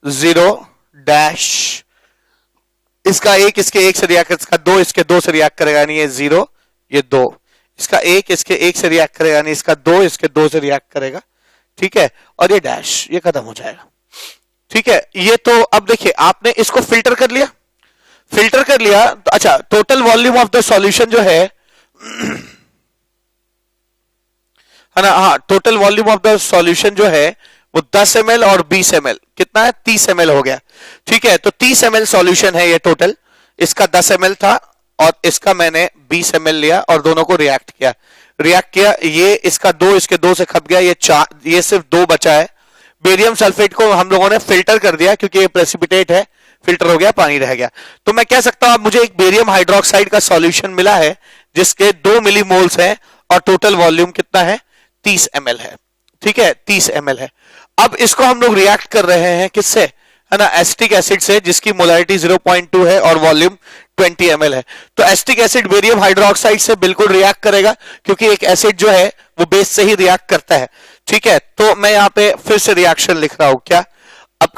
0 डैश इसका 1 इसके 1 से रिएक्ट, इसका 2 इसके 2 से रिएक्ट करेगा, यानी ये 0 ये 2, इसका 1 इसके 1 से रिएक्ट करेगा, यानी इसका 2 इसके 2 से रिएक्ट करेगा, ठीक है, और ये डैश ये खत्म हो जाएगा, ठीक है। ये तो अब देखिए आपने इसको फिल्टर कर लिया तो अच्छा, total volume of the solution जो है ना, हाँ, total volume of the solution जो है वो 10 ml और 20 ml, कितना है 30 ml हो गया, ठीक है। तो 30 ml सॉल्यूशन है ये टोटल, इसका 10 ml था और इसका मैंने 20 ml लिया और दोनों को रिएक्ट किया, ये इसका 2 इसके 2 से खप गया, ये 4, ये सिर्फ 2 बचा है। बेरियम सल्फेट को हम लोगों ने फिल्टर कर दिया क्योंकि ये प्रेसिपिटेट है, फिल्टर हो गया, पानी रह गया। तो मैं कह सकता हूं अब मुझे एक बेरियम हाइड्रोक्साइड का सॉल्यूशन मिला है जिसके 2 मिलीमोल्स हैं और टोटल वॉल्यूम कितना है 30 ml है, ठीक है, 30 ml है। अब इसको हम लोग रिएक्ट कर रहे हैं किससे, है ना, एसिटिक एसिड से, जिसकी मोलारिटी 0.2 है और वॉल्यूम 20 ml है। तो एसिटिक एसिड बेरियम हाइड्रोक्साइड से बिल्कुल रिएक्ट करेगा क्योंकि एक एसिड जो है वो बेस से ही रिएक्ट करता है, ठीक है। तो मैं यहां पे फिर से रिएक्शन लिख रहा हूं, क्या अब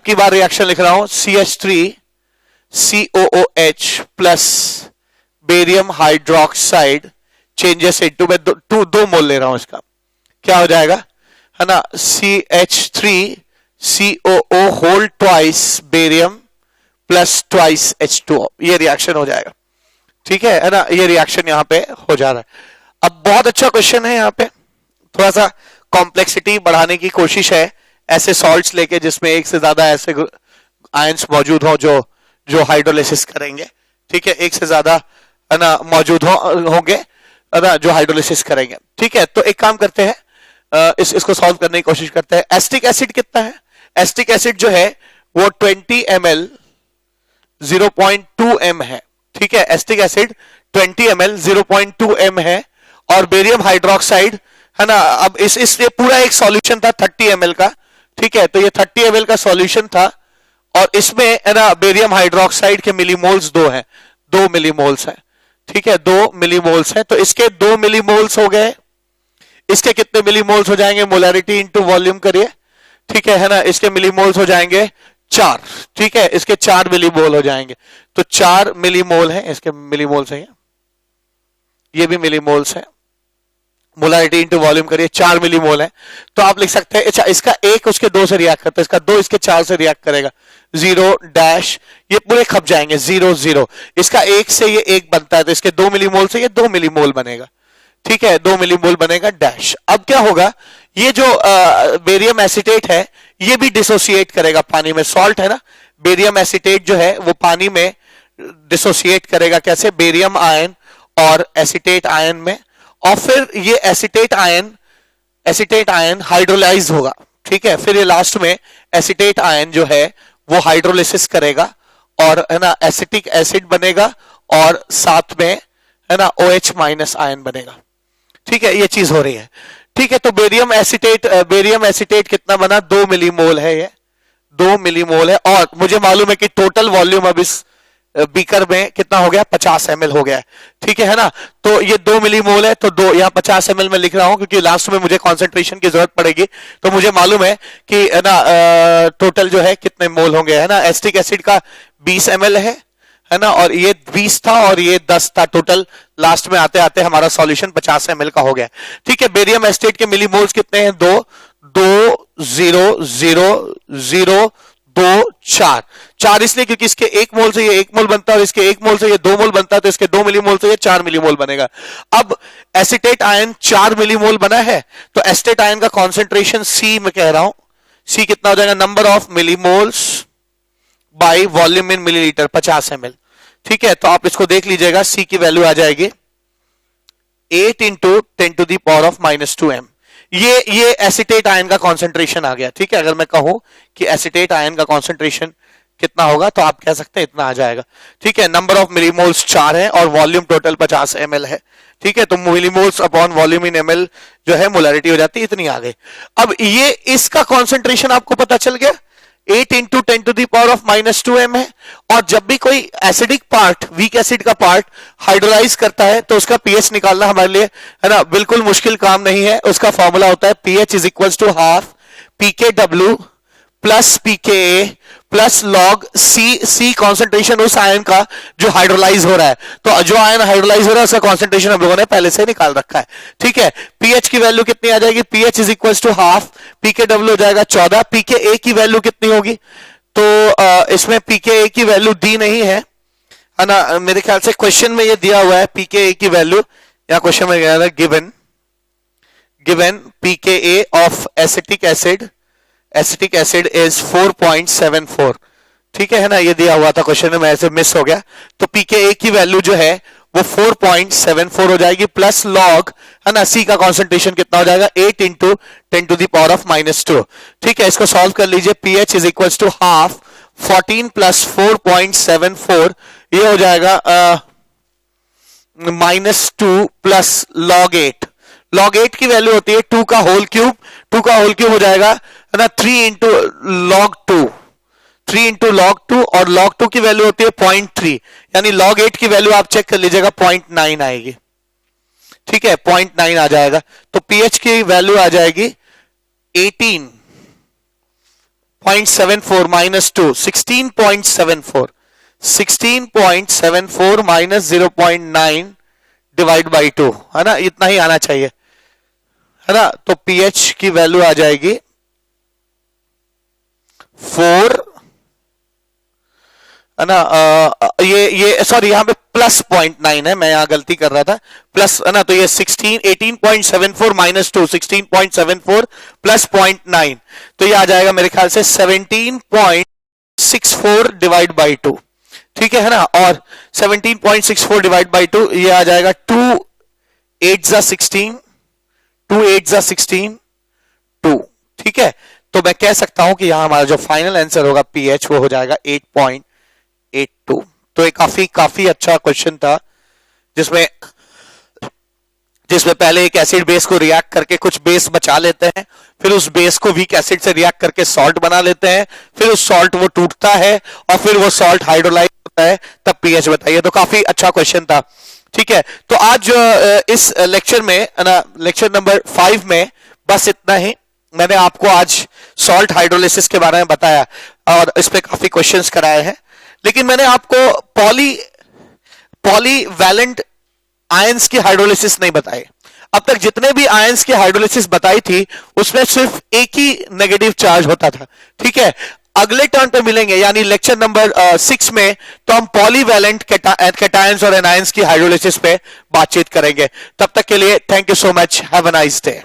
की बार रिएक्शन लिख रहा हूं, CH3COOH plus barium hydroxide changes into, मैं 2 मोल ले रहा हूं, इसका क्या हो जाएगा, है ना, CH3COO whole twice barium plus twice H2O, ये रिएक्शन हो जाएगा, ठीक है ना, ये रिएक्शन यहां पे हो जा रहा है। अब बहुत अच्छा क्वेश्चन है, यहां पे थोड़ा सा कॉम्प्लेक्सिटी बढ़ाने की कोशिश है ऐसे सॉल्ट्स लेके जिसमें एक से ज्यादा ऐसे आयंस मौजूद हो जो हाइड्रोलिसिस करेंगे, ठीक है, एक से ज्यादा है ना मौजूद होंगे ना जो हाइड्रोलिसिस करेंगे, ठीक है। तो एक काम करते हैं, इसको सॉल्व करने की कोशिश करते हैं। एसिटिक एसिड कितना है, एसिटिक एसिड जो है वो 20 ml 0.2 m है, ठीक है, एसिटिक एसिड 20 ml 0.2 m है और बेरियम हाइड्रोक्साइड, है ना, अब ये पूरा एक सॉल्यूशन था 30 ml का, ठीक है। तो ये 30 ml का सॉल्यूशन था और इसमें, है ना, बेरियम हाइड्रोक्साइड के मिलीमोल्स 2 हैं, 2 मिलीमोल्स हैं, ठीक है, 2 मिलीमोल्स हैं। तो इसके 2 मिलीमोल्स हो गए, इसके कितने मिलीमोल्स हो जाएंगे, मोलारिटी इंटू वॉल्यूम करिए, ठीक है ना, इसके मिलीमोल्स हो जाएंगे 4, ठीक है, इसके 4 मिलीमोल हो जाएंगे। तो 4 मिलीमोल है, इसके मिलीमोल्स है, ये भी मिलीमोल्स है, मोलारिटी इंटू वॉल्यूम करिए 4 मिलीमोल है। तो आप लिख सकते हैं, अच्छा, इसका 1 उसके 2 से रिएक्ट करता है, इसका 2 इसके 4 से रिएक्ट करेगा, 0 डैश, ये पूरे खप जाएंगे, 0 0, इसका 1 से ये 1 बनता है तो इसके 2 मिलीमोल से ये 2 मिलीमोल बनेगा, ठीक है, 2 मिलीमोल बनेगा डैश। अब क्या होगा, ये जो बेरियम एसीटेट है ये भी डिसोसिएट करेगा पानी में, सॉल्ट है ना, बेरियम एसीटेट जो है वो पानी में डिसोसिएट करेगा, कैसे, बेरियम आयन और एसीटेट आयन में, और फिर ये एसीटेट आयन हाइड्रोलाइज होगा, ठीक है, फिर ये लास्ट में एसीटेट आयन जो है वो हाइड्रोलिसिस करेगा और है ना एसिटिक एसिड बनेगा और साथ में है ना OH माइनस आयन बनेगा, ठीक है, ये चीज हो रही है, ठीक है। तो बेरियम एसीटेट कितना बना, 2 मिलीमोल है, ये 2 मिलीमोल है, और मुझे मालूम है कि टोटल वॉल्यूम अब इस बीकर में कितना हो गया, 50 ml हो गया है, ठीक है ना। तो ये 2 मिलीमोल है, तो दो यहाँ 50 ml में लिख रहा हूं क्योंकि लास्ट में मुझे कॉन्सेंट्रेशन की जरूरत पड़ेगी, तो मुझे मालूम है कि है ना टोटल जो है कितने मोल होंगे, है ना। एसिटिक एसिड का 20 ml है ना, और ये 20 था और ये 10 था, टोटल लास्ट में आते आते हमारा सॉल्यूशन 50 ml का हो गया, ठीक है। बेरियम एसिटेट के मिलीमोल्स कितने हैं, 4 इसलिए क्योंकि इसके 1 मोल से ये 1 मोल बनता है और इसके 1 मोल से ये 2 मोल बनता है, तो इसके 2 मिलीमोल से ये 4 मिलीमोल बनेगा। अब एसीटेट आयन 4 मिलीमोल बना है, तो एसिटेट आयन का कॉन्सेंट्रेशन C में कह रहा हूं, C कितना हो जाएगा, number of millimoles by volume in millilitre, 50 ml, ठीक है। तो आप इसको देख लीजिएगा, C की वैल्यू आ जाएगी 8 इंटू 10⁻⁻²m। ये एसिटेट आयन का कॉन्सेंट्रेशन आ गया, ठीक है। अगर मैं कहूं कि एसिटेट आयन का कॉन्सेंट्रेशन कितना होगा तो आप कह सकते हैं इतना आ जाएगा, ठीक है। नंबर ऑफ मिलीमोल्स 4 है और वॉल्यूम टोटल 50 ml है, ठीक है। तो मिलीमोल्स अपॉन वॉल्यूम इन ml जो है मोलैरिटी हो जाती है, इतनी आ गई। अब ये इसका कॉन्सेंट्रेशन आपको पता चल गया, 8 इंटू 10⁻⁻² है, और जब भी कोई एसिडिक पार्ट, वीक एसिड का पार्ट हाइड्रोलाइज करता है तो उसका पीएच निकालना हमारे लिए है ना बिल्कुल मुश्किल काम नहीं है। उसका फॉर्मूला होता है pH is equal to half pKw plus pKa plus log C concentration उस आयन का जो हाइड्रोलाइज हो रहा है, तो जो आयन हाइड्रोलाइज हो रहा है उसका कॉन्सेंट्रेशन हम लोगों ने पहले से निकाल रखा है, ठीक है। पीएच की वैल्यू कितनी आ जाएगी, pH is equal to half pKw हो जाएगा 14, pKa की वैल्यू कितनी होगी, तो इसमें pKa की वैल्यू दी नहीं है ना, मेरे ख्याल से क्वेश्चन में ये दिया हुआ है pKa की वैल्यू, या क्वेश्चन में गया था given pKa of acetic acid is 4.74, ठीक है ना, ये दिया हुआ था क्वेश्चन में, ऐसे मिस हो गया। तो pKa की वैल्यू जो है वो 4.74 हो जाएगी, प्लस लॉग है ना C का कॉन्सेंट्रेशन कितना हो जाएगा, 8 इंटू 10⁻⁻², ठीक है। इसको सॉल्व कर लीजिए, pH is equal to half 14 plus 4.74, ये हो जाएगा -2 प्लस लॉग 8, लॉग 8 की वैल्यू होती है 2 का होल क्यूब हो जाएगा है ना 3 इंटू लॉग 2 और लॉग 2 की वैल्यू होती है 0.3, यानी लॉग 8 की वैल्यू आप चेक कर लीजिएगा 0.9 आएगी, ठीक है, 0.9 आ जाएगा। तो पीएच की वैल्यू आ जाएगी 18.74 माइनस 2, 16.74 माइनस 0.9 डिवाइड बाई 2, है ना, इतना ही आना चाहिए, है ना। तो पीएच की वैल्यू आ जाएगी 4, है ना, ये सॉरी यहां पे प्लस 0.9 है, मैं यहां गलती कर रहा था, प्लस है ना, तो ये 18.74 माइनस 2, 16.74 प्लस 0.9, तो ये आ जाएगा मेरे ख्याल से 17.64 डिवाइड बाई 2, ठीक है ना। और 17.64 डिवाइड बाई 2 ये आ जाएगा 2 8 जा 16, 2, ठीक है। तो मैं कह सकता हूं कि यहां हमारा जो फाइनल आंसर होगा पीएच वो हो जाएगा 8.82। तो एक काफी अच्छा क्वेश्चन था जिसमें पहले एक एसिड बेस को रिएक्ट करके कुछ बेस बचा लेते हैं, फिर उस बेस को वीक एसिड से रिएक्ट करके सॉल्ट बना लेते हैं, फिर उस सॉल्ट वो टूटता है और फिर वो सॉल्ट हाइड्रोलाइज होता है, तब पीएच बताइए। तो काफी अच्छा क्वेश्चन था, ठीक है। तो आज इस लेक्चर में ना, लेक्चर नंबर 5 में बस इतना ही। मैंने आपको आज सॉल्ट हाइड्रोलिसिस के बारे में बताया और इस पे काफी क्वेश्चंस कराए हैं, लेकिन मैंने आपको पॉलीवैलेंट आयंस की हाइड्रोलिसिस नहीं बताई। अब तक जितने भी आयंस की हाइड्रोलिसिस बताई थी उसमें सिर्फ एक ही नेगेटिव चार्ज होता था, ठीक है। अगले टर्न पे मिलेंगे यानी लेक्चर नंबर 6 में, तो हम पॉलीवैलेंट कैटायंस और एनायंस की हाइड्रोलिसिस पे बातचीत करेंगे। तब तक के लिए thank you so much, have a nice day.